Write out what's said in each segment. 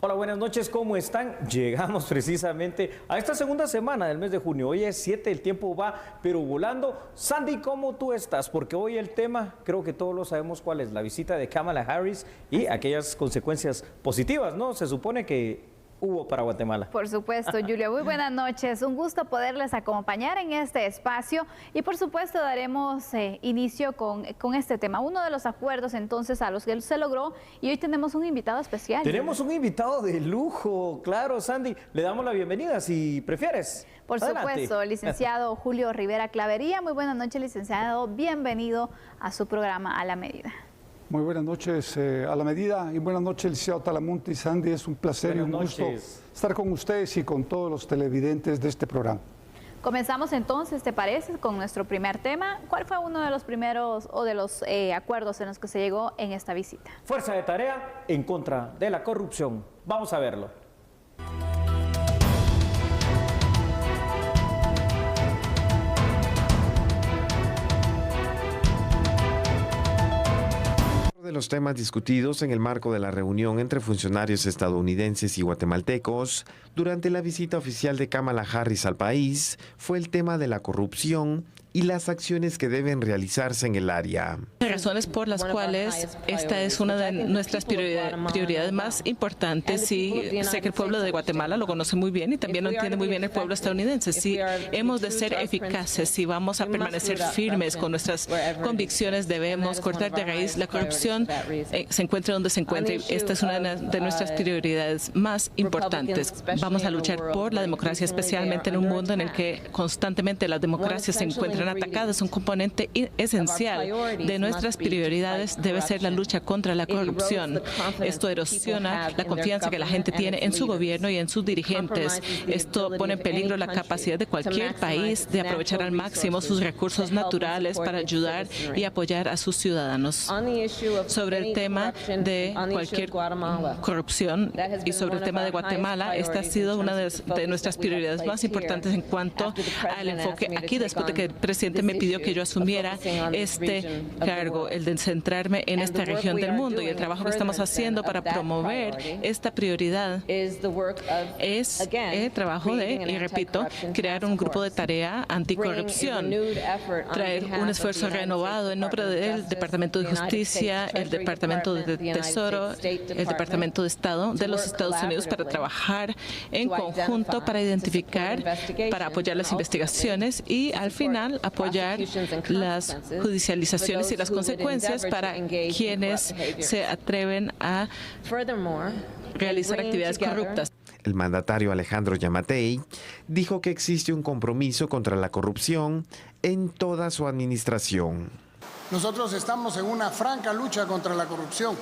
Hola, buenas noches, ¿cómo están? Llegamos precisamente a esta segunda semana del mes de junio. Hoy es 7, el tiempo va pero volando. Sandy, ¿cómo tú estás? Porque hoy el tema, creo que todos lo sabemos cuál es, la visita de Kamala Harris y aquellas consecuencias positivas, ¿no? Se supone que hubo para Guatemala. Por supuesto, Julio. Muy buenas noches. Un gusto poderles acompañar en este espacio y por supuesto daremos inicio con este tema. Uno de los acuerdos entonces a los que se logró y hoy tenemos un invitado especial. Tenemos un invitado de lujo, claro, Sandy. Le damos la bienvenida si prefieres. Por supuesto, el licenciado Julio Rivera Clavería. Muy buenas noches, licenciado. Bienvenido a su programa A la Medida. Muy buenas noches, A la Medida, y buenas noches, licenciado Talamonte y Sandy. Es un placer y un gusto estar con ustedes y con todos los televidentes de este programa. Comenzamos entonces, ¿te parece?, con nuestro primer tema. ¿Cuál fue uno de los primeros o de los acuerdos en los que se llegó en esta visita? Fuerza de tarea en contra de la corrupción. Vamos a verlo. De los temas discutidos en el marco de la reunión entre funcionarios estadounidenses y guatemaltecos durante la visita oficial de Kamala Harris al país fue el tema de la corrupción y las acciones que deben realizarse en el área. Razones por las cuales esta es una de nuestras prioridades más importantes, y sé que el pueblo de Guatemala lo conoce muy bien y también lo entiende muy bien el pueblo estadounidense. Si hemos de ser eficaces, si vamos a permanecer firmes con nuestras convicciones, debemos cortar de raíz la corrupción, se encuentre donde se encuentre. Esta es una de nuestras prioridades más importantes. Vamos a luchar por la democracia, especialmente en un mundo en el que constantemente las democracias se encuentran atacadas. Un componente esencial de nuestras prioridades debe ser la lucha contra la corrupción. Esto erosiona la confianza que la gente tiene en su gobierno y en sus dirigentes. Esto pone en peligro la capacidad de cualquier país de aprovechar al máximo sus recursos naturales para ayudar y apoyar a sus ciudadanos. Sobre el tema de cualquier corrupción y sobre el tema de Guatemala, esta ha sido una de nuestras prioridades más importantes en cuanto al enfoque aquí, después de que el presidente me pidió que yo asumiera este cargo, el de centrarme en esta región del mundo, y el trabajo que estamos haciendo para promover esta prioridad es el trabajo de, y repito, crear un grupo de tarea anticorrupción, traer un esfuerzo renovado en nombre del Departamento de Justicia, el Departamento de Tesoro, el Departamento de Estado de los Estados Unidos, para trabajar en conjunto para identificar, para apoyar las investigaciones y al final apoyar las judicializaciones y las consecuencias para quienes se atreven a realizar actividades corruptas. El mandatario Alejandro Yamatei dijo que existe un compromiso contra la corrupción en toda su administración. Nosotros estamos en una franca lucha contra la corrupción,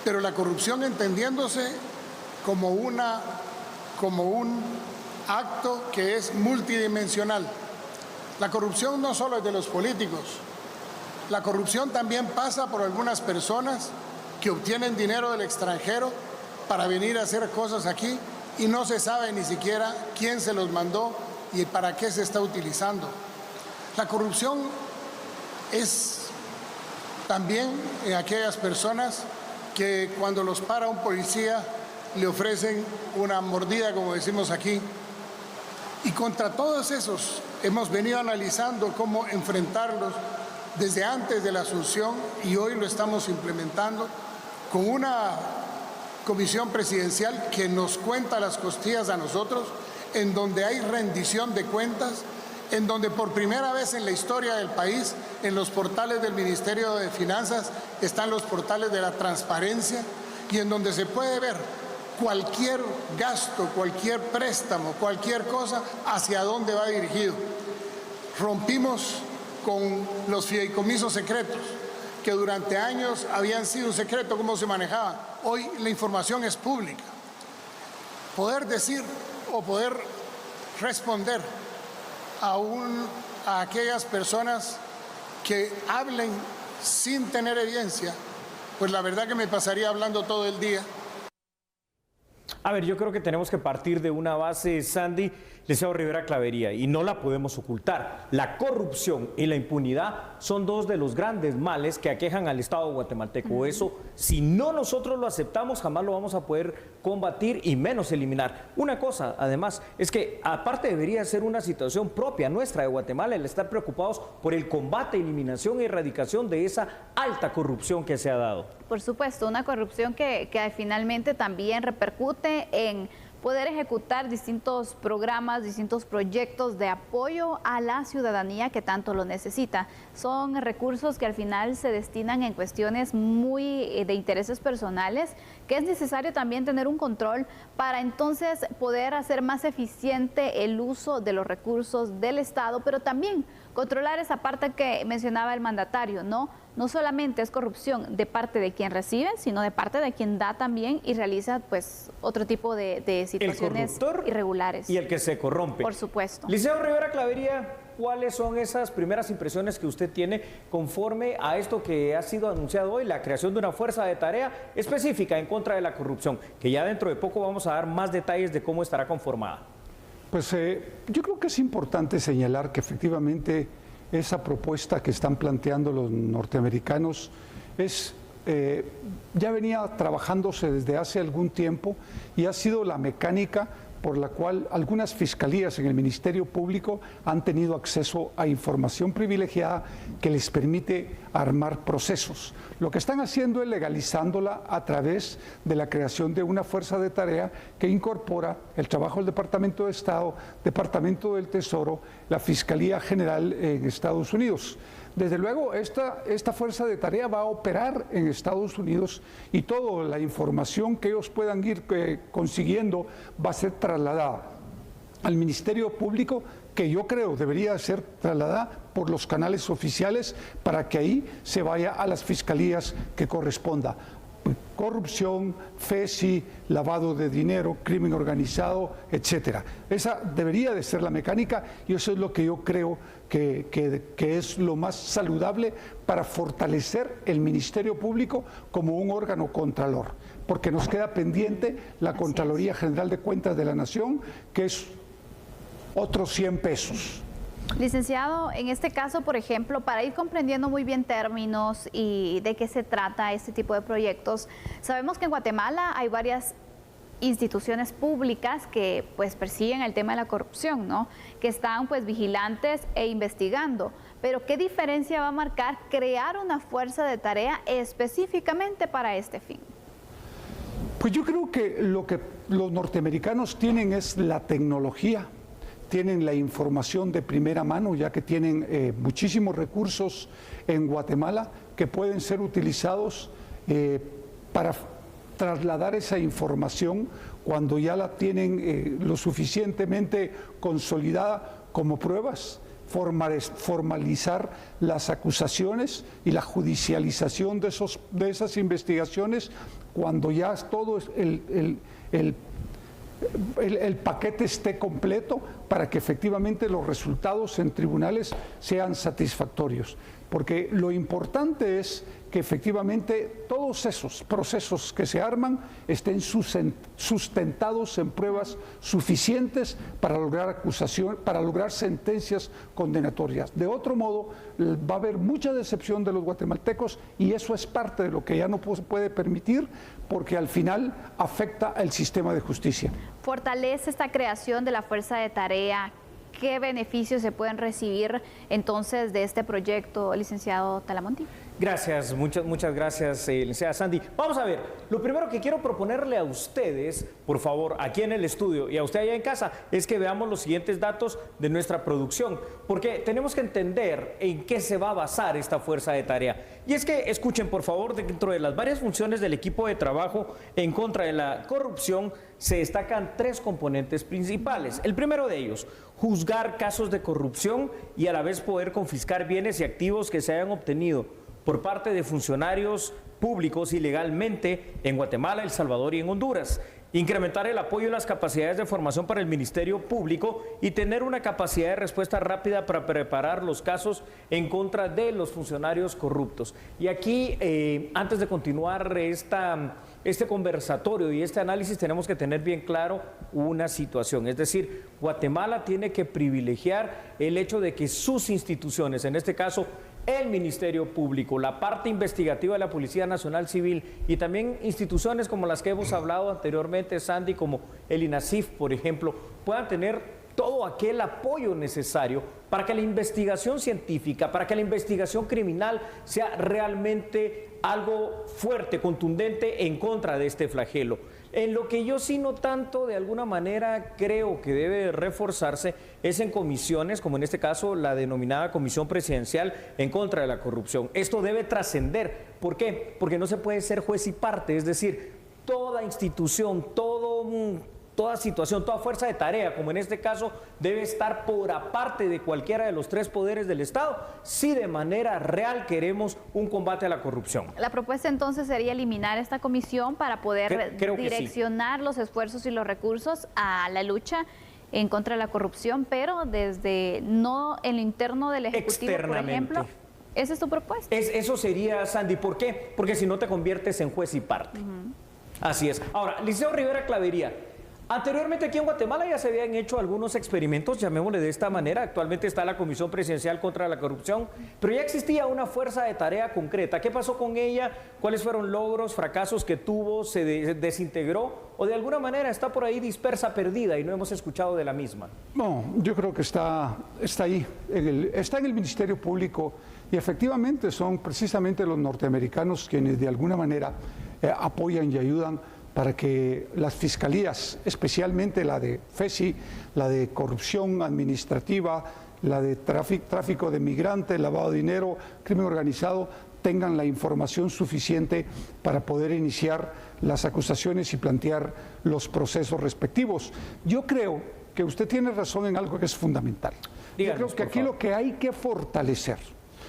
pero la corrupción entendiéndose como un acto que es multidimensional. La corrupción no solo es de los políticos, la corrupción también pasa por algunas personas que obtienen dinero del extranjero para venir a hacer cosas aquí y no se sabe ni siquiera quién se los mandó y para qué se está utilizando. La corrupción es también en aquellas personas que cuando los para un policía le ofrecen una mordida, como decimos aquí. Y contra todos esos hemos venido analizando cómo enfrentarlos desde antes de la asunción y hoy lo estamos implementando con una comisión presidencial que nos cuenta las costillas a nosotros, en donde hay rendición de cuentas, en donde por primera vez en la historia del país, en los portales del Ministerio de Finanzas están los portales de la transparencia y en donde se puede ver cualquier gasto, cualquier préstamo, cualquier cosa, hacia dónde va dirigido. Rompimos con los fideicomisos secretos, que durante años habían sido un secreto cómo se manejaban. Hoy la información es pública. Poder decir o poder responder a aquellas personas que hablen sin tener evidencia, pues la verdad que me pasaría hablando todo el día. A ver, yo creo que tenemos que partir de una base, Sandy, Liceo Rivera Clavería, y no la podemos ocultar. La corrupción y la impunidad son dos de los grandes males que aquejan al Estado guatemalteco. Eso, si no nosotros lo aceptamos, jamás lo vamos a poder combatir y menos eliminar. Una cosa, además, es que aparte debería ser una situación propia nuestra de Guatemala el estar preocupados por el combate, eliminación e erradicación de esa alta corrupción que se ha dado. Por supuesto, una corrupción que finalmente también repercute en poder ejecutar distintos programas, distintos proyectos de apoyo a la ciudadanía que tanto lo necesita. Son recursos que al final se destinan en cuestiones muy de intereses personales, que es necesario también tener un control para entonces poder hacer más eficiente el uso de los recursos del Estado, pero también controlar esa parte que mencionaba el mandatario, ¿no? No solamente es corrupción de parte de quien recibe, sino de parte de quien da también y realiza pues otro tipo de situaciones irregulares. Y el que se corrompe. Por supuesto. Liceo Rivera Clavería, ¿cuáles son esas primeras impresiones que usted tiene conforme a esto que ha sido anunciado hoy, la creación de una fuerza de tarea específica en contra de la corrupción, que ya dentro de poco vamos a dar más detalles de cómo estará conformada? Pues yo creo que es importante señalar que efectivamente esa propuesta que están planteando los norteamericanos ya venía trabajándose desde hace algún tiempo y ha sido la mecánica por la cual algunas fiscalías en el Ministerio Público han tenido acceso a información privilegiada que les permite armar procesos. Lo que están haciendo es legalizándola a través de la creación de una fuerza de tarea que incorpora el trabajo del Departamento de Estado, Departamento del Tesoro, la Fiscalía General en Estados Unidos. Desde luego, esta fuerza de tarea va a operar en Estados Unidos y toda la información que ellos puedan ir consiguiendo va a ser trasladada al Ministerio Público, que yo creo debería ser trasladada por los canales oficiales para que ahí se vaya a las fiscalías que corresponda. Corrupción, FESI, lavado de dinero, crimen organizado, etcétera. Esa debería de ser la mecánica y eso es lo que yo creo que es lo más saludable para fortalecer el Ministerio Público como un órgano contralor, porque nos queda pendiente la Contraloría General de Cuentas de la Nación, que es otros 100 pesos. Licenciado, en este caso, por ejemplo, para ir comprendiendo muy bien términos y de qué se trata este tipo de proyectos, sabemos que en Guatemala hay varias instituciones públicas que pues persiguen el tema de la corrupción, ¿no? Que están pues vigilantes e investigando. Pero ¿qué diferencia va a marcar crear una fuerza de tarea específicamente para este fin? Pues yo creo que lo que los norteamericanos tienen es la tecnología. Tienen la información de primera mano, ya que tienen muchísimos recursos en Guatemala que pueden ser utilizados para trasladar esa información cuando ya la tienen lo suficientemente consolidada como pruebas, formalizar las acusaciones y la judicialización de esas investigaciones cuando ya todo el paquete esté completo para que efectivamente los resultados en tribunales sean satisfactorios. Porque lo importante es que efectivamente todos esos procesos que se arman estén sustentados en pruebas suficientes para lograr para lograr sentencias condenatorias. De otro modo, va a haber mucha decepción de los guatemaltecos y eso es parte de lo que ya no se puede permitir porque al final afecta al sistema de justicia. ¿Fortalece esta creación de la fuerza de tarea? ¿Qué beneficios se pueden recibir entonces de este proyecto, licenciado Talamonti? Gracias, muchas gracias, licenciada Sandy. Vamos a ver, lo primero que quiero proponerle a ustedes, por favor, aquí en el estudio y a usted allá en casa, es que veamos los siguientes datos de nuestra producción, porque tenemos que entender en qué se va a basar esta fuerza de tarea. Y es que, escuchen, por favor, dentro de las varias funciones del equipo de trabajo en contra de la corrupción, se destacan 3 componentes principales. El primero de ellos, juzgar casos de corrupción y a la vez poder confiscar bienes y activos que se hayan obtenido por parte de funcionarios públicos ilegalmente en Guatemala, El Salvador y en Honduras. Incrementar el apoyo y las capacidades de formación para el Ministerio Público y tener una capacidad de respuesta rápida para preparar los casos en contra de los funcionarios corruptos. Y aquí, antes de continuar este conversatorio y este análisis tenemos que tener bien claro una situación. Es decir, Guatemala tiene que privilegiar el hecho de que sus instituciones, en este caso el Ministerio Público, la parte investigativa de la Policía Nacional Civil y también instituciones como las que hemos hablado anteriormente, Sandy, como el INASIF, por ejemplo, puedan tener todo aquel apoyo necesario para que la investigación científica, para que la investigación criminal sea realmente algo fuerte, contundente en contra de este flagelo. En lo que yo sí no tanto, de alguna manera, creo que debe reforzarse es en comisiones, como en este caso la denominada Comisión Presidencial en contra de la corrupción. Esto debe trascender. ¿Por qué? Porque no se puede ser juez y parte, es decir, toda institución, toda situación, toda fuerza de tarea, como en este caso, debe estar por aparte de cualquiera de los tres poderes del Estado, si de manera real queremos un combate a la corrupción. La propuesta entonces sería eliminar esta comisión para poder direccionar los esfuerzos y los recursos a la lucha en contra de la corrupción, pero desde no en lo interno del Ejecutivo, por ejemplo. ¿Esa es tu propuesta? Eso sería, Sandy. ¿Por qué? Porque si no te conviertes en juez y parte. Así es. Ahora, Liceo Rivera Clavería, anteriormente aquí en Guatemala ya se habían hecho algunos experimentos, llamémosle de esta manera. Actualmente está la Comisión Presidencial contra la Corrupción, pero ya existía una fuerza de tarea concreta. ¿Qué pasó con ella? ¿Cuáles fueron logros, fracasos que tuvo? ¿Se desintegró? ¿O de alguna manera está por ahí dispersa, perdida y no hemos escuchado de la misma? No, yo creo que está ahí, está en el Ministerio Público y efectivamente son precisamente los norteamericanos quienes de alguna manera apoyan y ayudan para que las fiscalías, especialmente la de FESI, la de corrupción administrativa, la de tráfico de migrantes, lavado de dinero, crimen organizado, tengan la información suficiente para poder iniciar las acusaciones y plantear los procesos respectivos. Yo creo que usted tiene razón en algo que es fundamental. Díganos, yo creo que aquí lo que hay que fortalecer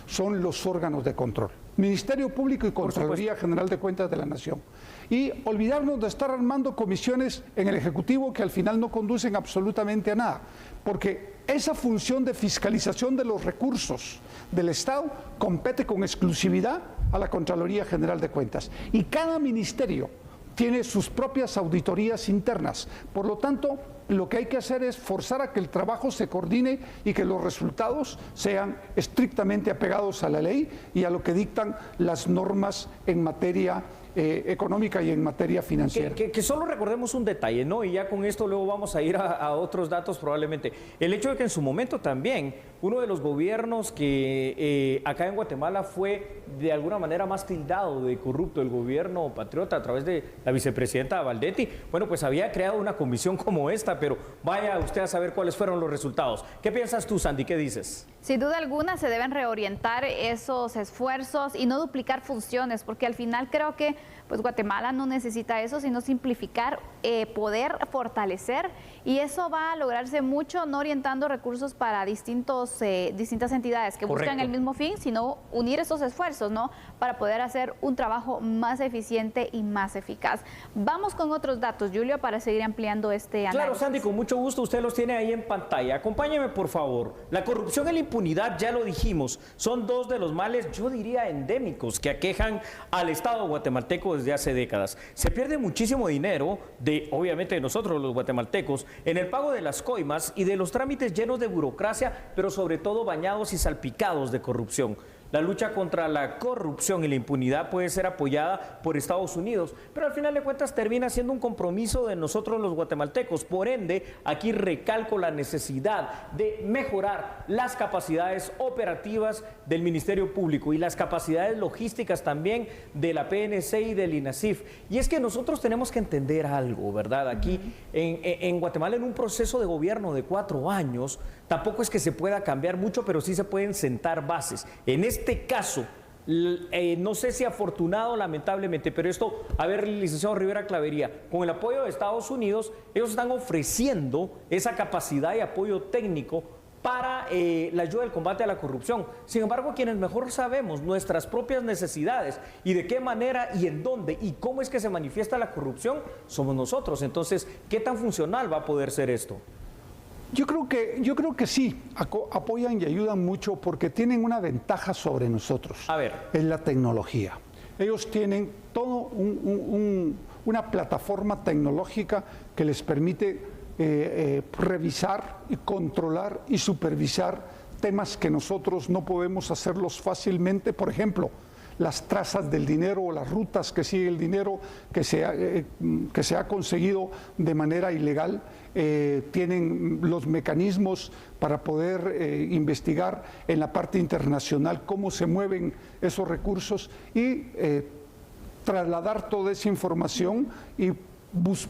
son los órganos de control, Ministerio Público y Contraloría General de Cuentas de la Nación. Y olvidarnos de estar armando comisiones en el Ejecutivo que al final no conducen absolutamente a nada, porque esa función de fiscalización de los recursos del Estado compete con exclusividad a la Contraloría General de Cuentas. Y cada ministerio tiene sus propias auditorías internas. Por lo tanto, lo que hay que hacer es forzar a que el trabajo se coordine y que los resultados sean estrictamente apegados a la ley y a lo que dictan las normas en materia económica y en materia financiera. Que solo recordemos un detalle, ¿no? Y ya con esto luego vamos a ir a otros datos probablemente. El hecho de que en su momento también uno de los gobiernos que acá en Guatemala fue de alguna manera más tildado de corrupto, el gobierno patriota a través de la vicepresidenta Valdetti, bueno, pues había creado una comisión como esta, pero vaya usted a saber cuáles fueron los resultados. ¿Qué piensas tú, Sandy? ¿Qué dices? Sin duda alguna se deben reorientar esos esfuerzos y no duplicar funciones, porque al final creo que pues Guatemala no necesita eso, sino simplificar, poder fortalecer, y eso va a lograrse mucho no orientando recursos para distintas entidades que buscan el mismo fin, sino unir esos esfuerzos, ¿no? Para poder hacer un trabajo más eficiente y más eficaz. Vamos con otros datos, Julio, para seguir ampliando este análisis. Claro, Sandy, con mucho gusto, usted los tiene ahí en pantalla. Acompáñeme, por favor. La corrupción y la impunidad, ya lo dijimos, son dos de los males, yo diría, endémicos que aquejan al Estado guatemalteco desde hace décadas. Se pierde muchísimo dinero, obviamente de nosotros los guatemaltecos, en el pago de las coimas y de los trámites llenos de burocracia, pero sobre todo bañados y salpicados de corrupción. La lucha contra la corrupción y la impunidad puede ser apoyada por Estados Unidos, pero al final de cuentas termina siendo un compromiso de nosotros los guatemaltecos. Por ende, aquí recalco la necesidad de mejorar las capacidades operativas del Ministerio Público y las capacidades logísticas también de la PNC y del INASIF. Y es que nosotros tenemos que entender algo, ¿verdad? Aquí en Guatemala, en un proceso de gobierno de 4 años, tampoco es que se pueda cambiar mucho, pero sí se pueden sentar bases. En este caso, no sé si afortunado o lamentablemente, pero esto, a ver, licenciado Rivera Clavería, con el apoyo de Estados Unidos, ellos están ofreciendo esa capacidad y apoyo técnico para la ayuda del combate a la corrupción. Sin embargo, quienes mejor sabemos nuestras propias necesidades y de qué manera y en dónde y cómo es que se manifiesta la corrupción, somos nosotros. Entonces, ¿qué tan funcional va a poder ser esto? Yo creo que sí, apoyan y ayudan mucho porque tienen una ventaja sobre nosotros. A ver. Es la tecnología. Ellos tienen todo una plataforma tecnológica que les permite revisar y controlar y supervisar temas que nosotros no podemos hacerlos fácilmente. Por ejemplo, las trazas del dinero o las rutas que sigue el dinero que se ha conseguido de manera ilegal. Tienen los mecanismos para poder investigar en la parte internacional cómo se mueven esos recursos y trasladar toda esa información y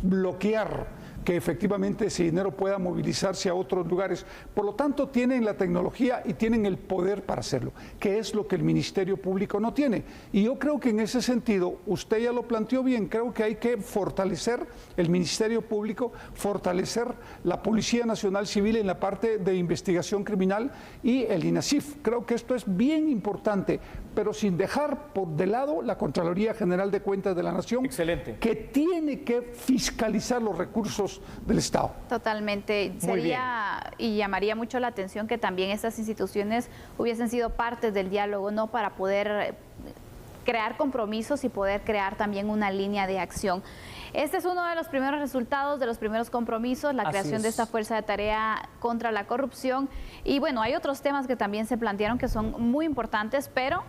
bloquear que efectivamente ese dinero pueda movilizarse a otros lugares. Por lo tanto, tienen la tecnología y tienen el poder para hacerlo, que es lo que el Ministerio Público no tiene. Y yo creo que en ese sentido, usted ya lo planteó bien, creo que hay que fortalecer el Ministerio Público, fortalecer la Policía Nacional Civil en la parte de investigación criminal y el INASIF. Creo que esto es bien importante, pero sin dejar por de lado la Contraloría General de Cuentas de la Nación, excelente, que tiene que fiscalizar los recursos del Estado. Totalmente. Sería y llamaría mucho la atención que también estas instituciones hubiesen sido parte del diálogo, ¿no? Para poder crear compromisos y poder crear también una línea de acción. Este es uno de los primeros resultados, de los primeros compromisos, la creación de esta fuerza de tarea contra la corrupción. Y bueno, hay otros temas que también se plantearon que son muy importantes, pero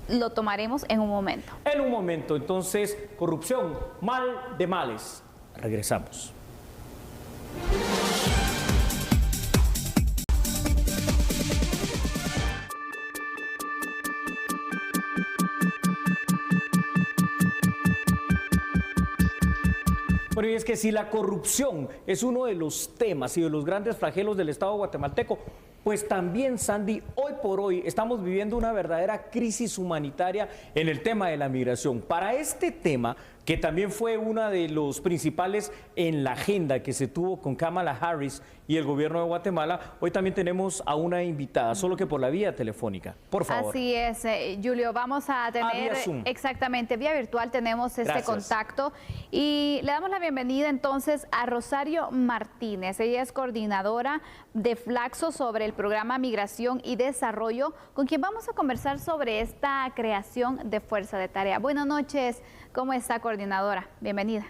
lo tomaremos en un momento. En un momento, entonces, corrupción, mal de males. Regresamos. Bueno, y es que si la corrupción es uno de los temas y de los grandes flagelos del Estado guatemalteco, pues también, Sandy, hoy por hoy estamos viviendo una verdadera crisis humanitaria en el tema de la migración. Para este tema, que también fue uno de los principales en la agenda que se tuvo con Kamala Harris y el gobierno de Guatemala, hoy también tenemos a una invitada, solo que por la vía telefónica. Por favor. Así es, Julio, vamos a tener exactamente vía virtual, tenemos este contacto y le damos la bienvenida entonces a Rosario Martínez. Ella es coordinadora de Flaxo sobre el programa Migración y Desarrollo, con quien vamos a conversar sobre esta creación de fuerza de tarea. Buenas noches, ¿cómo está, coordinadora? Bienvenida.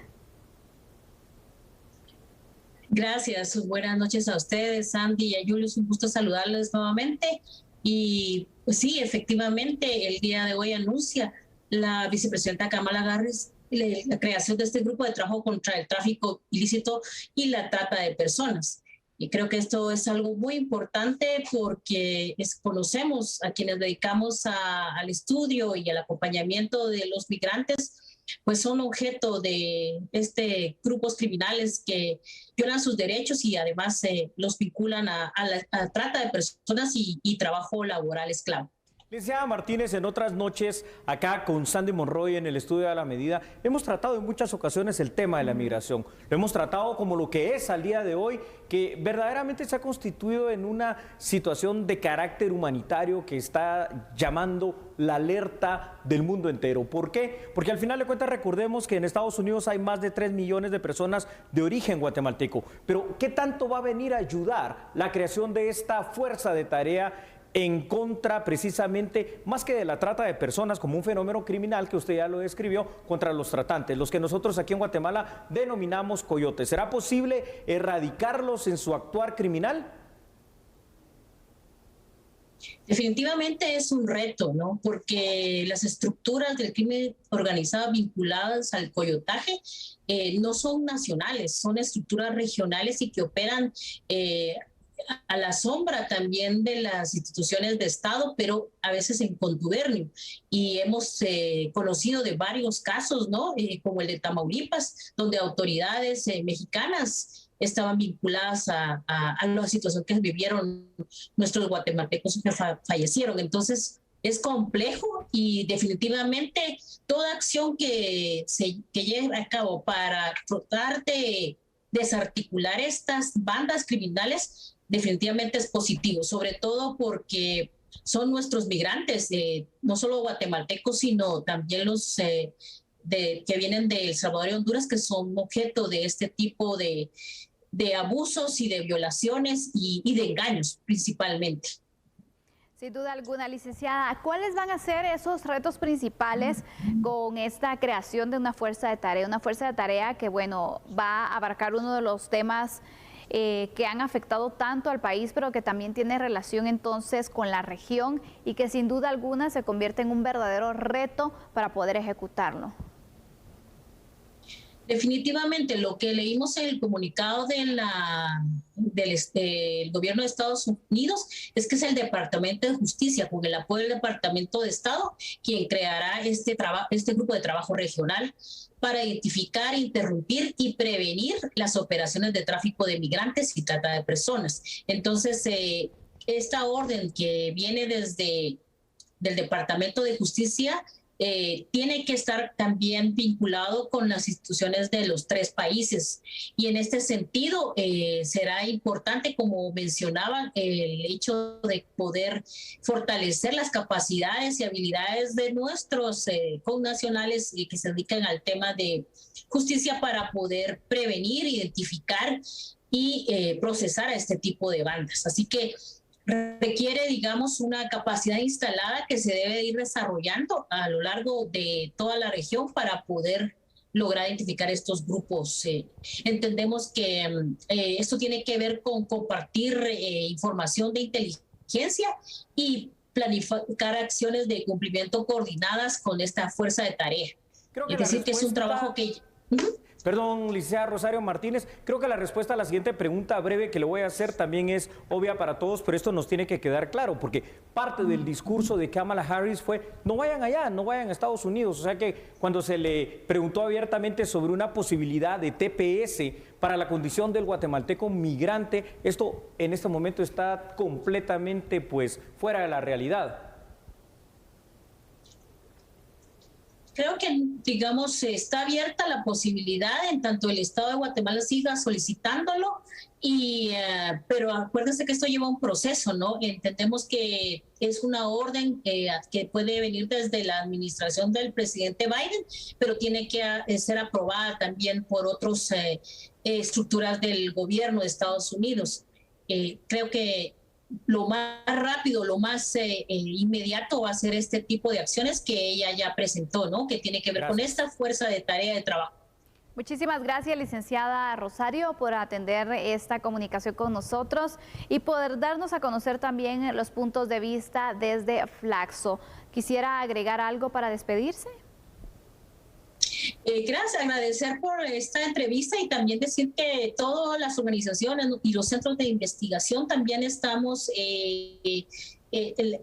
Gracias, buenas noches a ustedes, Sandy y a Julio, es un gusto saludarles nuevamente. Y pues sí, efectivamente, el día de hoy anuncia la vicepresidenta Kamala Harris la creación de este grupo de trabajo contra el tráfico ilícito y la trata de personas. Y creo que esto es algo muy importante porque conocemos a quienes dedicamos al estudio y al acompañamiento de los migrantes, pues son objeto de grupos criminales que violan sus derechos y además los vinculan a la trata de personas y trabajo laboral esclavo. Licenciada Martínez, en otras noches, acá con Sandy Monroy en el estudio de la medida, hemos tratado en muchas ocasiones el tema de la migración. Lo hemos tratado como lo que es al día de hoy, que verdaderamente se ha constituido en una situación de carácter humanitario que está llamando la alerta del mundo entero. ¿Por qué? Porque al final de cuentas recordemos que en Estados Unidos hay más de 3 millones de personas de origen guatemalteco. Pero ¿qué tanto va a venir a ayudar la creación de esta fuerza de tarea en contra precisamente, más que de la trata de personas como un fenómeno criminal que usted ya lo describió, contra los tratantes, los que nosotros aquí en Guatemala denominamos coyotes? ¿Será posible erradicarlos en su actuar criminal? Definitivamente es un reto, ¿no? Porque las estructuras del crimen organizado vinculadas al coyotaje no son nacionales, son estructuras regionales y que operan a la sombra también de las instituciones de Estado, pero a veces en contubernio. Y hemos conocido de varios casos, ¿no? Como el de Tamaulipas, donde autoridades mexicanas estaban vinculadas a la situación que vivieron nuestros guatemaltecos que fallecieron. Entonces, es complejo y definitivamente toda acción que lleve a cabo para tratar de desarticular estas bandas criminales definitivamente es positivo, sobre todo porque son nuestros migrantes, no solo guatemaltecos, sino también los que vienen de El Salvador y Honduras, que son objeto de este tipo de abusos y de violaciones y de engaños principalmente. Sin duda alguna, licenciada, ¿cuáles van a ser esos retos principales con esta creación de una fuerza de tarea? Una fuerza de tarea que, bueno, va a abarcar uno de los temas que han afectado tanto al país, pero que también tiene relación entonces con la región y que sin duda alguna se convierte en un verdadero reto para poder ejecutarlo. Definitivamente, lo que leímos en el comunicado del gobierno de Estados Unidos es que es el Departamento de Justicia, con el apoyo del Departamento de Estado, quien creará este grupo de trabajo regional para identificar, interrumpir y prevenir las operaciones de tráfico de migrantes y trata de personas. Entonces, esta orden que viene desde del Departamento de Justicia tiene que estar también vinculado con las instituciones de los 3 países. Y en este sentido será importante, como mencionaba, el hecho de poder fortalecer las capacidades y habilidades de nuestros connacionales que se dedican al tema de justicia para poder prevenir, identificar y procesar a este tipo de bandas. Así que requiere, digamos, una capacidad instalada que se debe ir desarrollando a lo largo de toda la región para poder lograr identificar estos grupos. Entendemos que esto tiene que ver con compartir información de inteligencia y planificar acciones de cumplimiento coordinadas con esta fuerza de tarea. Es decir, que es un trabajo que... Perdón, licenciada Rosario Martínez, creo que la respuesta a la siguiente pregunta breve que le voy a hacer también es obvia para todos, pero esto nos tiene que quedar claro, porque parte del discurso de Kamala Harris fue no vayan allá, no vayan a Estados Unidos. O sea que cuando se le preguntó abiertamente sobre una posibilidad de TPS para la condición del guatemalteco migrante, esto en este momento está completamente pues fuera de la realidad. Creo que, digamos, está abierta la posibilidad en tanto el Estado de Guatemala siga solicitándolo, pero acuérdense que esto lleva un proceso, ¿no? Entendemos que es una orden que puede venir desde la administración del presidente Biden, pero tiene que ser aprobada también por otras estructuras del gobierno de Estados Unidos. Creo que lo más rápido, lo más inmediato va a ser este tipo de acciones que ella ya presentó, ¿no? Que tiene que ver con esta fuerza de tarea de trabajo. Muchísimas gracias, licenciada Rosario, por atender esta comunicación con nosotros y poder darnos a conocer también los puntos de vista desde Flaxo. ¿Quisiera agregar algo para despedirse? Gracias, agradecer por esta entrevista y también decir que todas las organizaciones y los centros de investigación también estamos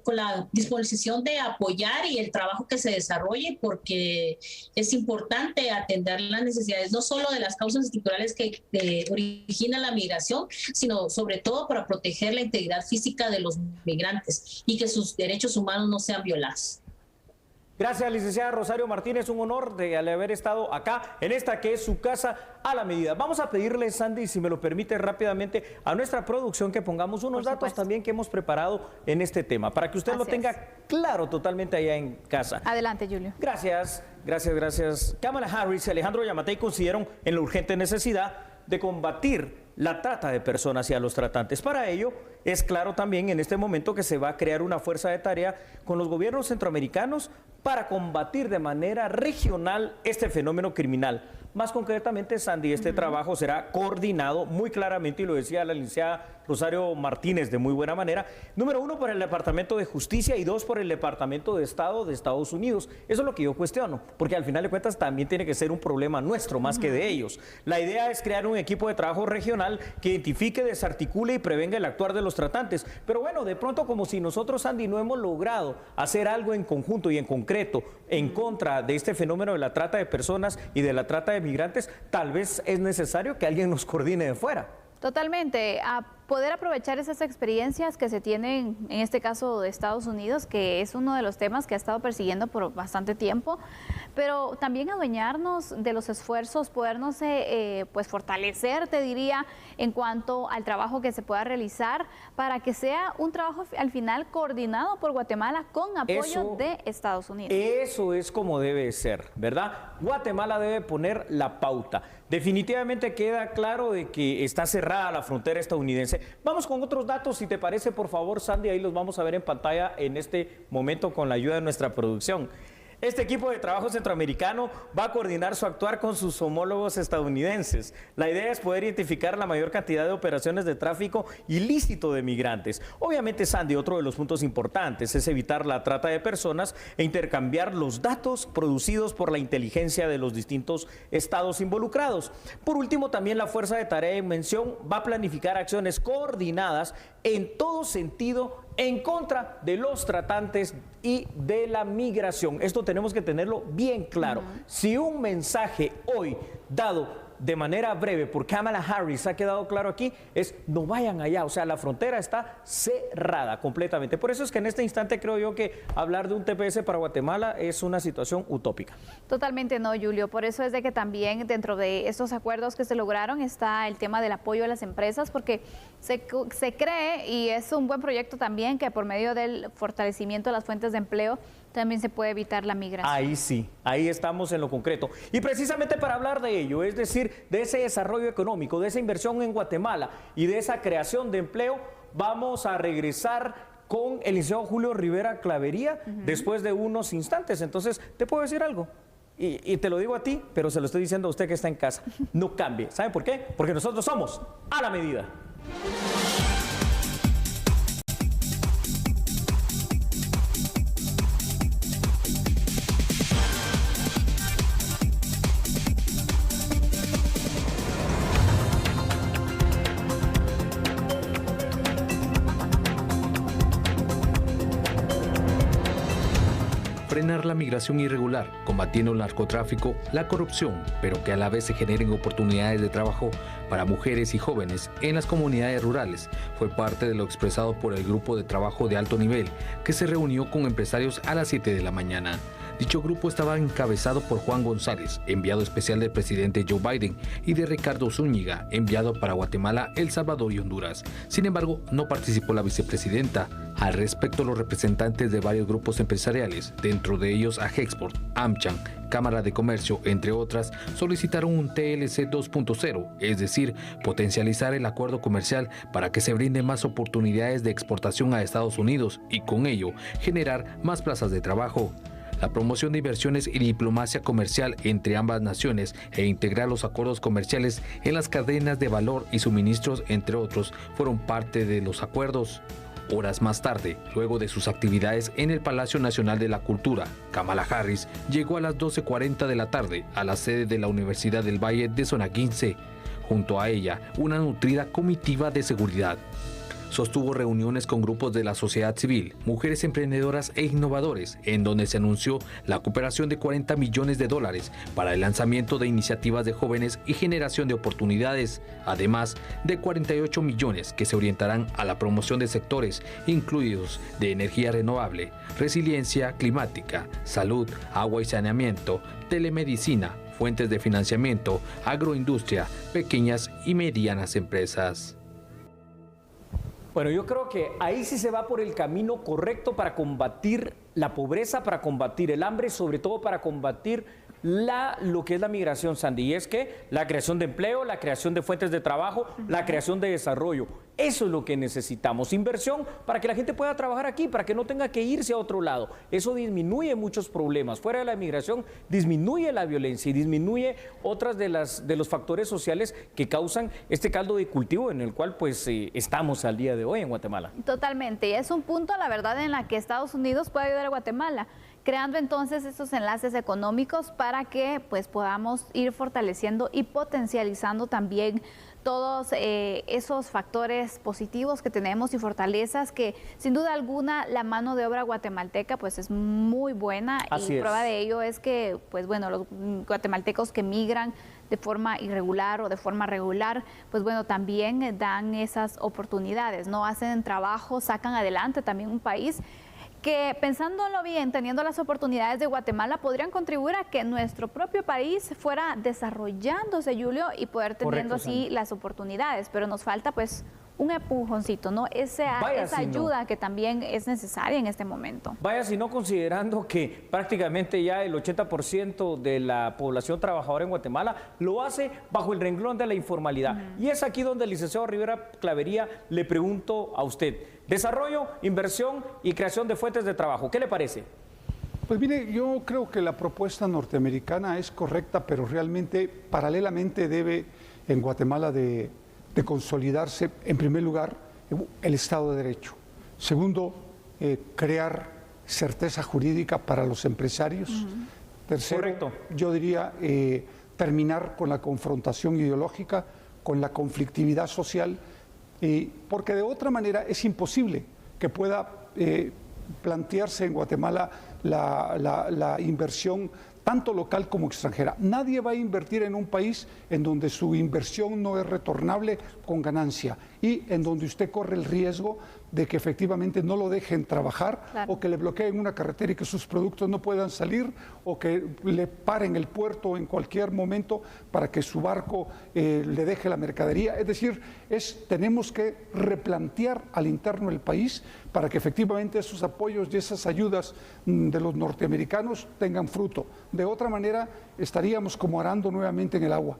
con la disposición de apoyar y el trabajo que se desarrolle, porque es importante atender las necesidades no solo de las causas estructurales que originan la migración, sino sobre todo para proteger la integridad física de los migrantes y que sus derechos humanos no sean violados. Gracias, licenciada Rosario Martínez, un honor de haber estado acá en esta que es su casa a la medida. Vamos a pedirle, Sandy, si me lo permite rápidamente, a nuestra producción que pongamos unos datos también que hemos preparado en este tema, para que usted lo tenga claro totalmente allá en casa. Adelante, Julio. Gracias, gracias, gracias. Kamala Harris y Alejandro Yamatei coincidieron en la urgente necesidad de combatir la trata de personas y a los tratantes. Para ello, es claro también en este momento que se va a crear una fuerza de tarea con los gobiernos centroamericanos para combatir de manera regional este fenómeno criminal. Más concretamente, Sandy, este trabajo será coordinado muy claramente, y lo decía la licenciada Rosario Martínez de muy buena manera, número 1 por el Departamento de Justicia y 2 por el Departamento de Estado de Estados Unidos. Eso es lo que yo cuestiono, porque al final de cuentas también tiene que ser un problema nuestro más que de ellos. La idea es crear un equipo de trabajo regional que identifique, desarticule y prevenga el actuar de los tratantes. Pero bueno, de pronto como si nosotros, Sandy, no hemos logrado hacer algo en conjunto y en concreto en contra de este fenómeno de la trata de personas y de la trata de migrantes, tal vez es necesario que alguien nos coordine de fuera. Totalmente, a poder aprovechar esas experiencias que se tienen, en este caso de Estados Unidos, que es uno de los temas que ha estado persiguiendo por bastante tiempo, pero también adueñarnos de los esfuerzos, podernos pues fortalecer, te diría, en cuanto al trabajo que se pueda realizar para que sea un trabajo al final coordinado por Guatemala con apoyo de Estados Unidos. Eso es como debe ser, ¿verdad? Guatemala debe poner la pauta. Definitivamente queda claro de que está cerrada la frontera estadounidense, excelente. Vamos con otros datos, si te parece, por favor, Sandy, ahí los vamos a ver en pantalla en este momento con la ayuda de nuestra producción. Este equipo de trabajo centroamericano va a coordinar su actuar con sus homólogos estadounidenses. La idea es poder identificar la mayor cantidad de operaciones de tráfico ilícito de migrantes. Obviamente, Sandy, otro de los puntos importantes es evitar la trata de personas e intercambiar los datos producidos por la inteligencia de los distintos estados involucrados. Por último, también la Fuerza de Tarea en Mención va a planificar acciones coordinadas en todo sentido en contra de los tratantes y de la migración. Esto tenemos que tenerlo bien claro. Si un mensaje hoy dado de manera breve por Kamala Harris ha quedado claro aquí, es no vayan allá, o sea, la frontera está cerrada completamente. Por eso es que en este instante creo yo que hablar de un TPS para Guatemala es una situación utópica. Totalmente no, Julio, por eso es de que también dentro de estos acuerdos que se lograron está el tema del apoyo a las empresas, porque se cree, y es un buen proyecto también, que por medio del fortalecimiento de las fuentes de empleo también se puede evitar la migración. Ahí sí, ahí estamos en lo concreto. Y precisamente para hablar de ello, es decir, de ese desarrollo económico, de esa inversión en Guatemala y de esa creación de empleo, vamos a regresar con el licenciado Julio Rivera Clavería después de unos instantes. Entonces, ¿te puedo decir algo? Y te lo digo a ti, pero se lo estoy diciendo a usted que está en casa. No cambie. ¿Sabe por qué? Porque nosotros somos a la medida. Frenar la migración irregular, combatiendo el narcotráfico, la corrupción, pero que a la vez se generen oportunidades de trabajo para mujeres y jóvenes en las comunidades rurales, fue parte de lo expresado por el grupo de trabajo de alto nivel que se reunió con empresarios a las 7 de la mañana. Dicho grupo estaba encabezado por Juan González, enviado especial del presidente Joe Biden, y de Ricardo Zúñiga, enviado para Guatemala, El Salvador y Honduras. Sin embargo, no participó la vicepresidenta. Al respecto, los representantes de varios grupos empresariales, dentro de ellos Agexport, AmCham, Cámara de Comercio, entre otras, solicitaron un TLC 2.0, es decir, potencializar el acuerdo comercial para que se brinden más oportunidades de exportación a Estados Unidos y con ello generar más plazas de trabajo. La promoción de inversiones y diplomacia comercial entre ambas naciones e integrar los acuerdos comerciales en las cadenas de valor y suministros, entre otros, fueron parte de los acuerdos. Horas más tarde, luego de sus actividades en el Palacio Nacional de la Cultura, Kamala Harris llegó a las 12:40 de la tarde a la sede de la Universidad del Valle de Zona 15. Junto a ella, una nutrida comitiva de seguridad. Sostuvo reuniones con grupos de la sociedad civil, mujeres emprendedoras e innovadores, en donde se anunció la cooperación de $40 millones para el lanzamiento de iniciativas de jóvenes y generación de oportunidades, además de 48 millones que se orientarán a la promoción de sectores incluidos de energía renovable, resiliencia climática, salud, agua y saneamiento, telemedicina, fuentes de financiamiento, agroindustria, pequeñas y medianas empresas. Bueno, yo creo que ahí sí se va por el camino correcto para combatir la pobreza, para combatir el hambre, sobre todo para combatir lo que es la migración, Sandy, y es que la creación de empleo, la creación de fuentes de trabajo, la creación de desarrollo. Eso es lo que necesitamos, inversión para que la gente pueda trabajar aquí, para que no tenga que irse a otro lado. Eso disminuye muchos problemas. Fuera de la migración disminuye la violencia y disminuye otras de los factores sociales que causan este caldo de cultivo en el cual pues estamos al día de hoy en Guatemala. Totalmente, y es un punto, la verdad, en la que Estados Unidos puede ayudar a Guatemala, creando entonces estos enlaces económicos para que pues podamos ir fortaleciendo y potencializando también todos esos factores positivos que tenemos y fortalezas que sin duda alguna la mano de obra guatemalteca pues es muy buena. Así y prueba de ello es que pues bueno, los guatemaltecos que migran de forma irregular o de forma regular, pues bueno, también dan esas oportunidades, no hacen trabajo, sacan adelante también un país que, pensándolo bien, teniendo las oportunidades de Guatemala, podrían contribuir a que nuestro propio país fuera desarrollándose, Julio, y poder teniendo así las oportunidades. Pero nos falta pues un empujoncito, ¿no? Esa ayuda que también es necesaria en este momento. Vaya, si no, considerando que prácticamente ya el 80% de la población trabajadora en Guatemala lo hace bajo el renglón de la informalidad. Y es aquí donde el licenciado Rivera Clavería le pregunto a usted, desarrollo, inversión y creación de fuentes de trabajo, ¿qué le parece? Pues mire, yo creo que la propuesta norteamericana es correcta, pero realmente paralelamente debe en Guatemala de consolidarse, en primer lugar, el Estado de Derecho. Segundo, crear certeza jurídica para los empresarios. Tercero, correcto, yo diría terminar con la confrontación ideológica, con la conflictividad social, porque de otra manera es imposible que pueda plantearse en Guatemala la inversión tanto local como extranjera. Nadie va a invertir en un país en donde su inversión no es retornable con ganancia y en donde usted corre el riesgo de que efectivamente no lo dejen trabajar, claro, o que le bloqueen una carretera y que sus productos no puedan salir, o que le paren el puerto en cualquier momento para que su barco le deje la mercadería. Es decir, tenemos que replantear al interno del país para que efectivamente esos apoyos y esas ayudas de los norteamericanos tengan fruto. De otra manera, estaríamos como arando nuevamente en el agua.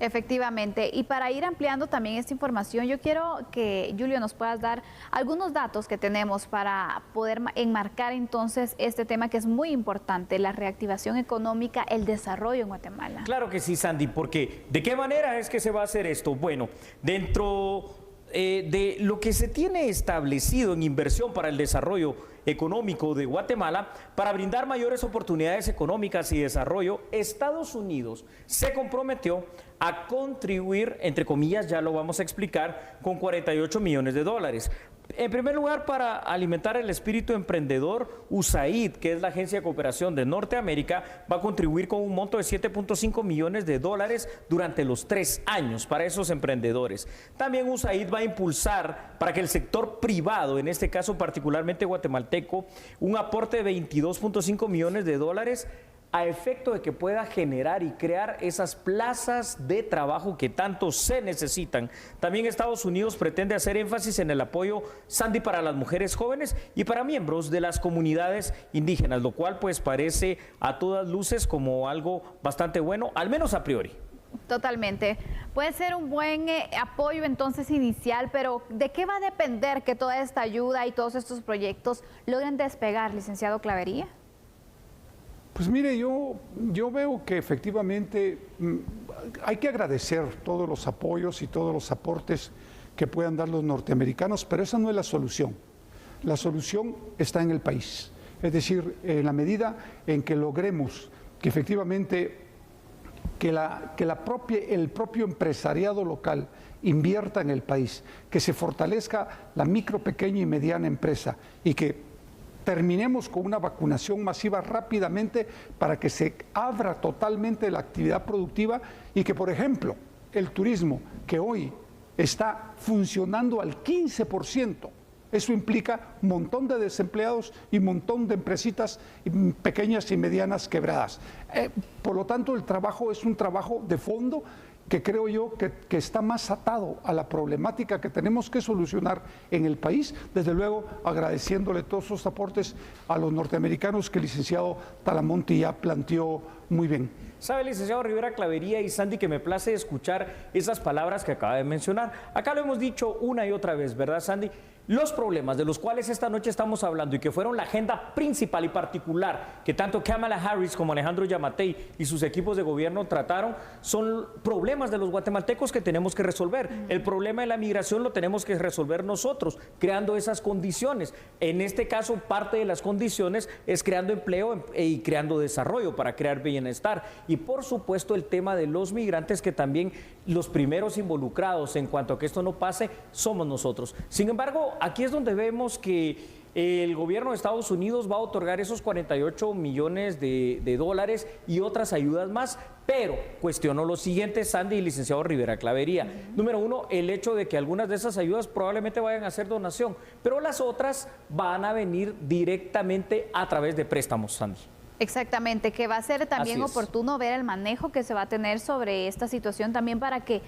Efectivamente, y para ir ampliando también esta información, yo quiero que, Julio, nos puedas dar algunos datos que tenemos para poder enmarcar entonces este tema que es muy importante, la reactivación económica, el desarrollo en Guatemala. Claro que sí, Sandy, porque ¿de qué manera es que se va a hacer esto? Bueno, dentro de lo que se tiene establecido en inversión para el desarrollo económico de Guatemala, para brindar mayores oportunidades económicas y desarrollo, Estados Unidos se comprometió a contribuir, entre comillas, ya lo vamos a explicar, con 48 millones de dólares. En primer lugar, para alimentar el espíritu emprendedor, USAID, que es la Agencia de Cooperación de Norteamérica, va a contribuir con un monto de 7.5 millones de dólares durante los 3 años para esos emprendedores. También USAID va a impulsar para que el sector privado, en este caso particularmente guatemalteco, un aporte de 22.5 millones de dólares a efecto de que pueda generar y crear esas plazas de trabajo que tanto se necesitan. También Estados Unidos pretende hacer énfasis en el apoyo, Sandy, para las mujeres jóvenes y para miembros de las comunidades indígenas, lo cual pues parece a todas luces como algo bastante bueno, al menos a priori. Totalmente. Puede ser un buen apoyo entonces inicial, pero ¿de qué va a depender que toda esta ayuda y todos estos proyectos logren despegar, licenciado Clavería? Pues mire, yo veo que efectivamente hay que agradecer todos los apoyos y todos los aportes que puedan dar los norteamericanos, pero esa no es la solución. La solución está en el país. Es decir, en la medida en que logremos que efectivamente el propio empresariado local invierta en el país, que se fortalezca la micro, pequeña y mediana empresa y que terminemos con una vacunación masiva rápidamente para que se abra totalmente la actividad productiva y que, por ejemplo, el turismo, que hoy está funcionando al 15%, eso implica un montón de desempleados y un montón de empresitas pequeñas y medianas quebradas. Por lo tanto, el trabajo es un trabajo de fondo que creo yo que está más atado a la problemática que tenemos que solucionar en el país, desde luego agradeciéndole todos sus aportes a los norteamericanos que el licenciado Talamonte ya planteó muy bien. Sabe, licenciado Rivera Clavería y Sandy, que me place escuchar esas palabras que acaba de mencionar. Acá lo hemos dicho una y otra vez, ¿verdad, Sandy? Los problemas de los cuales esta noche estamos hablando y que fueron la agenda principal y particular que tanto Kamala Harris como Alejandro Yamatei y sus equipos de gobierno trataron son problemas de los guatemaltecos que tenemos que resolver. El problema de la migración lo tenemos que resolver nosotros, creando esas condiciones. En este caso, parte de las condiciones es creando empleo y creando desarrollo para crear bienestar. Y por supuesto el tema de los migrantes, que también los primeros involucrados en cuanto a que esto no pase somos nosotros. Sin embargo, aquí es donde vemos que el gobierno de Estados Unidos va a otorgar esos 48 millones de dólares y otras ayudas más, pero cuestiono lo siguiente, Sandy y licenciado Rivera Clavería. Número uno, el hecho de que algunas de esas ayudas probablemente vayan a ser donación, pero las otras van a venir directamente a través de préstamos, Sandy. Exactamente, que va a ser también oportuno ver el manejo que se va a tener sobre esta situación también para que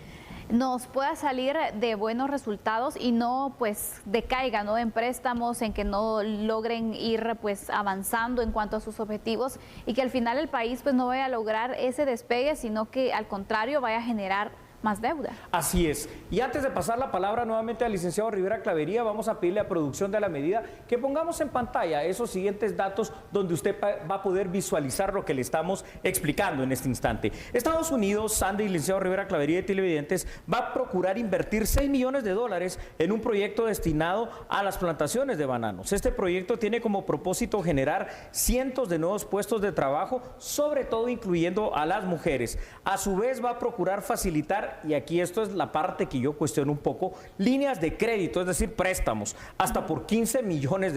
nos pueda salir de buenos resultados y no pues decaiga, ¿no?, en préstamos, en que no logren ir pues avanzando en cuanto a sus objetivos y que al final el país pues no vaya a lograr ese despegue, sino que al contrario vaya a generar más deuda. Así es. Y antes de pasar la palabra nuevamente al licenciado Rivera Clavería, vamos a pedirle a producción de la medida que pongamos en pantalla esos siguientes datos donde usted va a poder visualizar lo que le estamos explicando en este instante. Estados Unidos, Sandy, licenciado Rivera Clavería y televidentes, va a procurar invertir $6 millones en un proyecto destinado a las plantaciones de bananos. Este proyecto tiene como propósito generar cientos de nuevos puestos de trabajo, sobre todo incluyendo a las mujeres. A su vez va a procurar facilitar, y aquí esto es la parte que yo cuestiono un poco, líneas de crédito, es decir, préstamos, hasta por $15 millones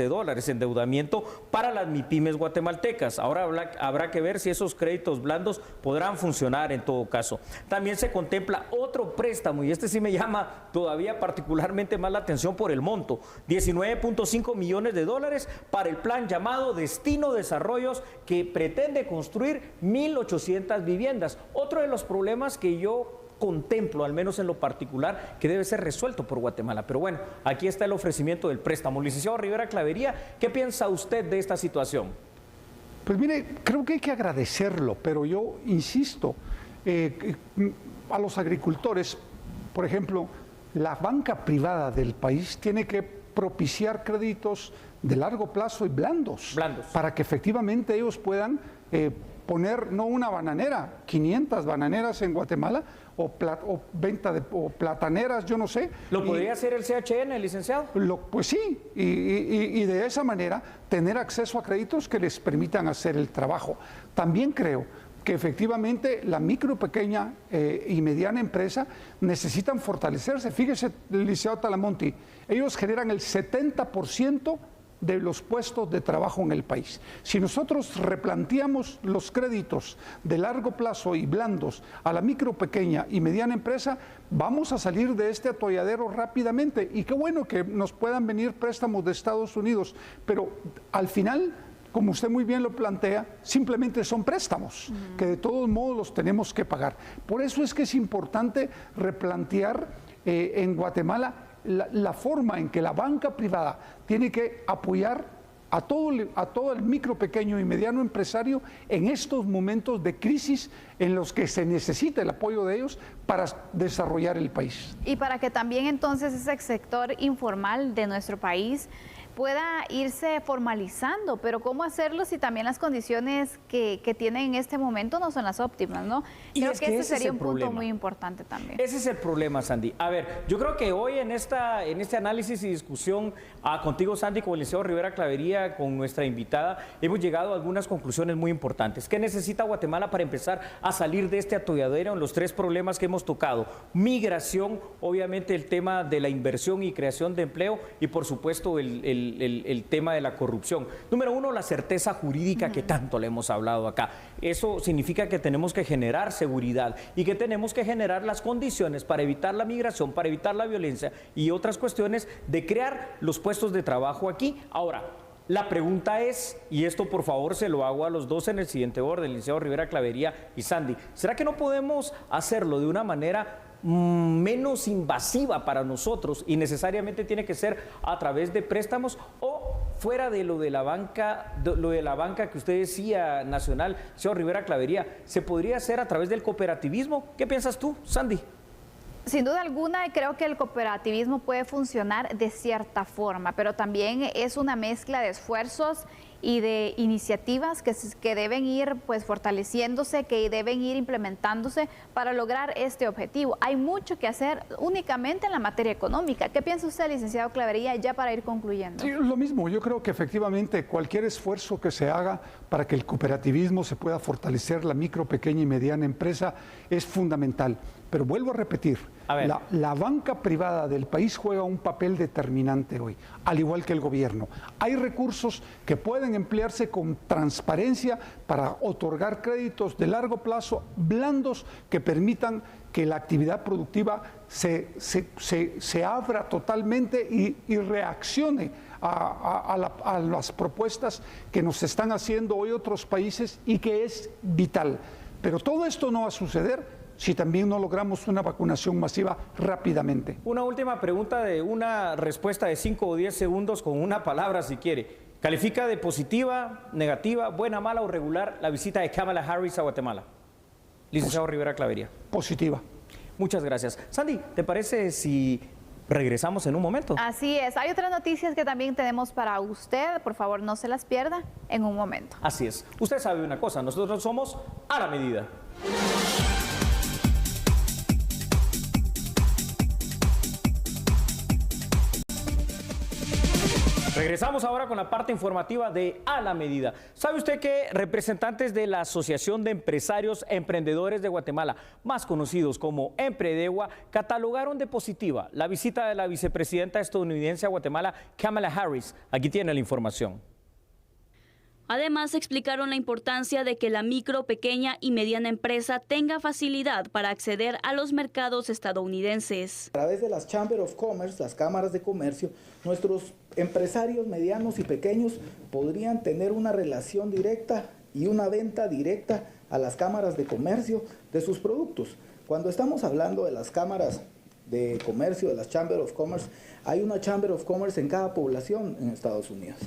endeudamiento para las MIPYMES guatemaltecas. Ahora habrá que ver si esos créditos blandos podrán funcionar en todo caso. También se contempla otro préstamo, y este sí me llama todavía particularmente más la atención por el monto, $19.5 millones para el plan llamado Destino Desarrollos, que pretende construir 1.800 viviendas. Otro de los problemas que yo contemplo, al menos en lo particular, que debe ser resuelto por Guatemala. Pero bueno, aquí está el ofrecimiento del préstamo. Licenciado Rivera Clavería, ¿qué piensa usted de esta situación? Pues mire, creo que hay que agradecerlo, pero yo insisto, a los agricultores, por ejemplo, la banca privada del país tiene que propiciar créditos de largo plazo y blandos. Para que efectivamente ellos puedan poner no una bananera, 500 bananeras en Guatemala, o venta de plataneras, yo no sé. ¿Lo podría hacer el CHN, licenciado? Pues sí, y de esa manera tener acceso a créditos que les permitan hacer el trabajo. También creo que efectivamente la micro, pequeña y mediana empresa necesitan fortalecerse. Fíjese, licenciado Talamonti, ellos generan el 70% de los puestos de trabajo en el país. Si nosotros replanteamos los créditos de largo plazo y blandos a la micro, pequeña y mediana empresa, vamos a salir de este atolladero rápidamente. Y qué bueno que nos puedan venir préstamos de Estados Unidos, pero al final, como usted muy bien lo plantea, simplemente son préstamos que de todos modos los tenemos que pagar. Por eso es que es importante replantear en Guatemala la forma en que la banca privada tiene que apoyar a todo el micro, pequeño y mediano empresario en estos momentos de crisis en los que se necesita el apoyo de ellos para desarrollar el país. Y para que también entonces ese sector informal de nuestro país pueda irse formalizando, pero ¿cómo hacerlo si también las condiciones que tienen en este momento no son las óptimas, ¿no? Creo que ese sería un punto muy importante también. Ese es el problema, Sandy. A ver, yo creo que hoy en este análisis y discusión contigo, Sandy, con el licenciado Rivera Clavería, con nuestra invitada, hemos llegado a algunas conclusiones muy importantes. ¿Qué necesita Guatemala para empezar a salir de este atolladero en los tres problemas que hemos tocado? Migración, obviamente el tema de la inversión y creación de empleo y por supuesto el tema de la corrupción. Número uno, la certeza jurídica que tanto le hemos hablado acá. Eso significa que tenemos que generar seguridad y que tenemos que generar las condiciones para evitar la migración, para evitar la violencia y otras cuestiones de crear los puestos de trabajo aquí. Ahora, la pregunta es, y esto por favor se lo hago a los dos en el siguiente orden, licenciado Rivera Clavería y Sandy, ¿será que no podemos hacerlo de una manera menos invasiva para nosotros y necesariamente tiene que ser a través de préstamos o fuera de lo de la banca, que usted decía nacional, señor Rivera Clavería, se podría hacer a través del cooperativismo? ¿Qué piensas tú, Sandy? Sin duda alguna, creo que el cooperativismo puede funcionar de cierta forma, pero también es una mezcla de esfuerzos y de iniciativas que deben ir pues fortaleciéndose, que deben ir implementándose para lograr este objetivo. Hay mucho que hacer únicamente en la materia económica. ¿Qué piensa usted, licenciado Clavería, ya para ir concluyendo? Sí, lo mismo. Yo creo que efectivamente cualquier esfuerzo que se haga para que el cooperativismo se pueda fortalecer, la micro, pequeña y mediana empresa, es fundamental. Pero vuelvo a repetir, la banca privada del país juega un papel determinante hoy, al igual que el gobierno. Hay recursos que pueden emplearse con transparencia para otorgar créditos de largo plazo blandos que permitan que la actividad productiva se abra totalmente y reaccione a las propuestas que nos están haciendo hoy otros países y que es vital. Pero todo esto no va a suceder si también no logramos una vacunación masiva rápidamente. Una última pregunta de una respuesta de 5 o 10 segundos con una palabra si quiere. ¿Califica de positiva, negativa, buena, mala o regular la visita de Kamala Harris a Guatemala? Licenciado Rivera Clavería. Positiva. Muchas gracias. Sandy, ¿te parece si regresamos en un momento? Así es. Hay otras noticias que también tenemos para usted. Por favor, no se las pierda en un momento. Así es. Usted sabe una cosa, nosotros somos a la medida. Regresamos ahora con la parte informativa de A la Medida. ¿Sabe usted que representantes de la Asociación de Empresarios Emprendedores de Guatemala, más conocidos como Empredegua, catalogaron de positiva la visita de la vicepresidenta estadounidense a Guatemala, Kamala Harris? Aquí tiene la información. Además, explicaron la importancia de que la micro, pequeña y mediana empresa tenga facilidad para acceder a los mercados estadounidenses. A través de las Chamber of Commerce, las cámaras de comercio, nuestros empresarios medianos y pequeños podrían tener una relación directa y una venta directa a las cámaras de comercio de sus productos. Cuando estamos hablando de las cámaras de comercio, de las Chamber of Commerce, hay una Chamber of Commerce en cada población en Estados Unidos.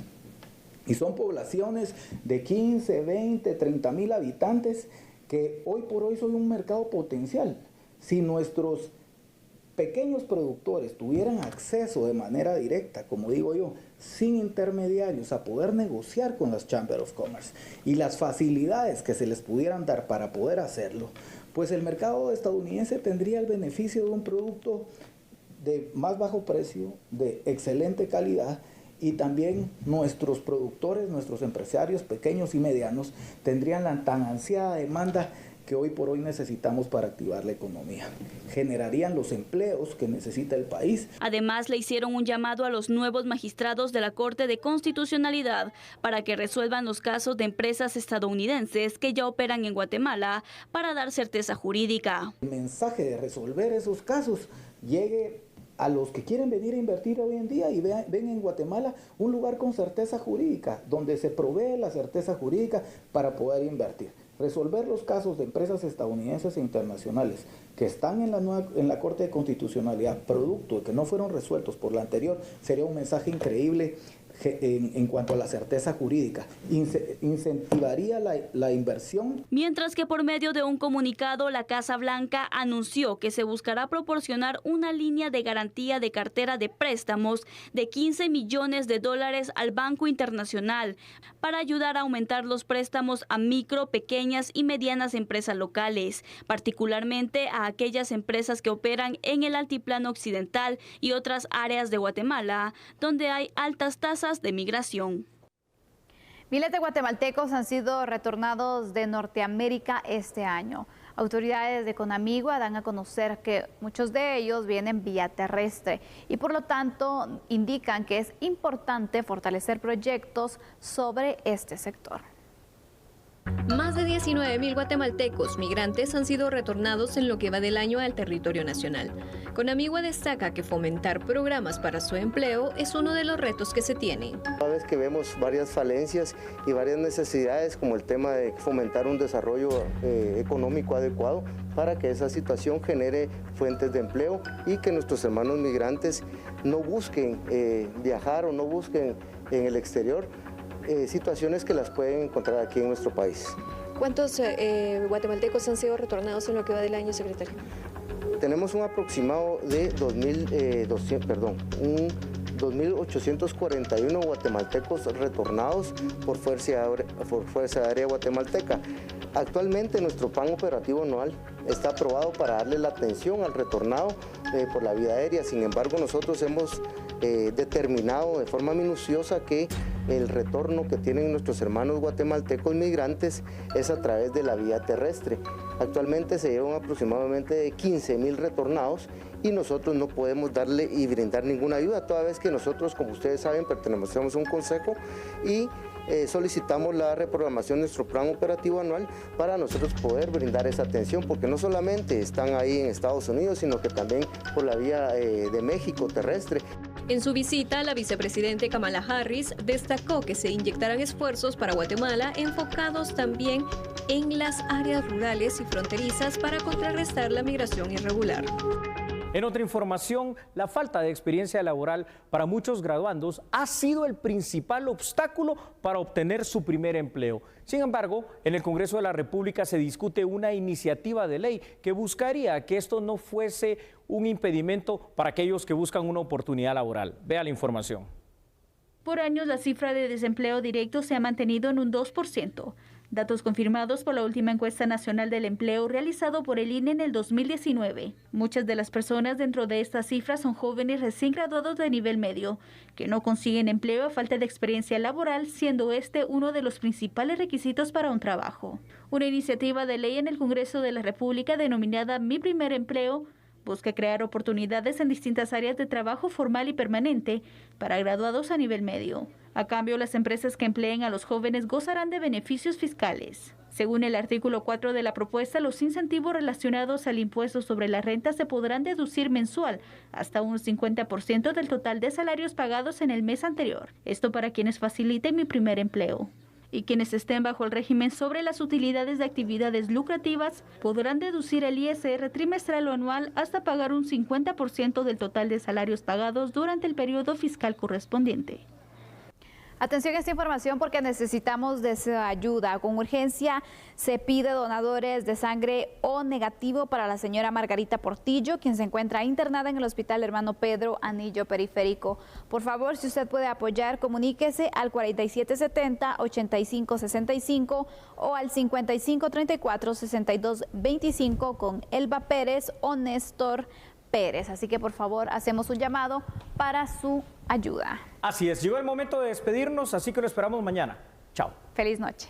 Y son poblaciones de 15, 20, 30 mil habitantes que hoy por hoy son un mercado potencial. Si nuestros pequeños productores tuvieran acceso de manera directa, como digo yo, sin intermediarios, a poder negociar con las Chamber of Commerce y las facilidades que se les pudieran dar para poder hacerlo, pues el mercado estadounidense tendría el beneficio de un producto de más bajo precio, de excelente calidad, y también nuestros productores, nuestros empresarios pequeños y medianos tendrían la tan ansiada demanda que hoy por hoy necesitamos para activar la economía. Generarían los empleos que necesita el país. Además, le hicieron un llamado a los nuevos magistrados de la Corte de Constitucionalidad para que resuelvan los casos de empresas estadounidenses que ya operan en Guatemala para dar certeza jurídica. El mensaje de resolver esos casos llegue a los que quieren venir a invertir hoy en día y ven en Guatemala un lugar con certeza jurídica, donde se provee la certeza jurídica para poder invertir. Resolver los casos de empresas estadounidenses e internacionales que están en la Corte de Constitucionalidad, producto de que no fueron resueltos por la anterior, sería un mensaje increíble en cuanto a la certeza jurídica. Incentivaría la inversión. Mientras que por medio de un comunicado, la Casa Blanca anunció que se buscará proporcionar una línea de garantía de cartera de préstamos de $15 millones al Banco Internacional para ayudar a aumentar los préstamos a micro, pequeñas y medianas empresas locales, particularmente a aquellas empresas que operan en el Altiplano Occidental y otras áreas de Guatemala, donde hay altas tasas de migración. Miles de guatemaltecos han sido retornados de Norteamérica este año. Autoridades de Conamigua dan a conocer que muchos de ellos vienen vía terrestre y por lo tanto indican que es importante fortalecer proyectos sobre este sector. Más de 19.000 guatemaltecos migrantes han sido retornados en lo que va del año al territorio nacional. Conamigua destaca que fomentar programas para su empleo es uno de los retos que se tiene. Cada vez que vemos varias falencias y varias necesidades, como el tema de fomentar un desarrollo económico adecuado para que esa situación genere fuentes de empleo y que nuestros hermanos migrantes no busquen viajar o no busquen en el exterior situaciones que las pueden encontrar aquí en nuestro país. ¿Cuántos guatemaltecos han sido retornados en lo que va del año, secretario? Tenemos un aproximado de 2.841 guatemaltecos retornados por Fuerza Aérea Guatemalteca. Actualmente nuestro plan operativo anual está aprobado para darle la atención al retornado por la vía aérea. Sin embargo, nosotros hemos determinado de forma minuciosa que el retorno que tienen nuestros hermanos guatemaltecos migrantes es a través de la vía terrestre. Actualmente se llevan aproximadamente 15.000 retornados y nosotros no podemos darle y brindar ninguna ayuda, toda vez que nosotros, como ustedes saben, pertenecemos a un consejo y solicitamos la reprogramación de nuestro plan operativo anual para nosotros poder brindar esa atención, porque no solamente están ahí en Estados Unidos, sino que también por la vía de México terrestre. En su visita, la vicepresidenta Kamala Harris destacó que se inyectarán esfuerzos para Guatemala enfocados también en las áreas rurales y fronterizas para contrarrestar la migración irregular. En otra información, la falta de experiencia laboral para muchos graduandos ha sido el principal obstáculo para obtener su primer empleo. Sin embargo, en el Congreso de la República se discute una iniciativa de ley que buscaría que esto no fuese un impedimento para aquellos que buscan una oportunidad laboral. Vea la información. Por años, la cifra de desempleo directo se ha mantenido en un 2%. Datos confirmados por la última encuesta nacional del empleo realizado por el INE en el 2019. Muchas de las personas dentro de estas cifras son jóvenes recién graduados de nivel medio, que no consiguen empleo a falta de experiencia laboral, siendo este uno de los principales requisitos para un trabajo. Una iniciativa de ley en el Congreso de la República denominada Mi Primer Empleo busca crear oportunidades en distintas áreas de trabajo formal y permanente para graduados a nivel medio. A cambio, las empresas que empleen a los jóvenes gozarán de beneficios fiscales. Según el artículo 4 de la propuesta, los incentivos relacionados al impuesto sobre la renta se podrán deducir mensual hasta un 50% del total de salarios pagados en el mes anterior. Esto para quienes faciliten mi primer empleo. Y quienes estén bajo el régimen sobre las utilidades de actividades lucrativas podrán deducir el ISR trimestral o anual hasta pagar un 50% del total de salarios pagados durante el periodo fiscal correspondiente. Atención a esta información porque necesitamos de su ayuda. Con urgencia se pide donadores de sangre O negativo para la señora Margarita Portillo, quien se encuentra internada en el Hospital Hermano Pedro Anillo Periférico. Por favor, si usted puede apoyar, comuníquese al 4770-8565 o al 5534-6225 con Elba Pérez o Néstor Pérez. Así que por favor hacemos un llamado para su ayuda. Así es, llegó el momento de despedirnos, así que lo esperamos mañana. Chao. Feliz noche.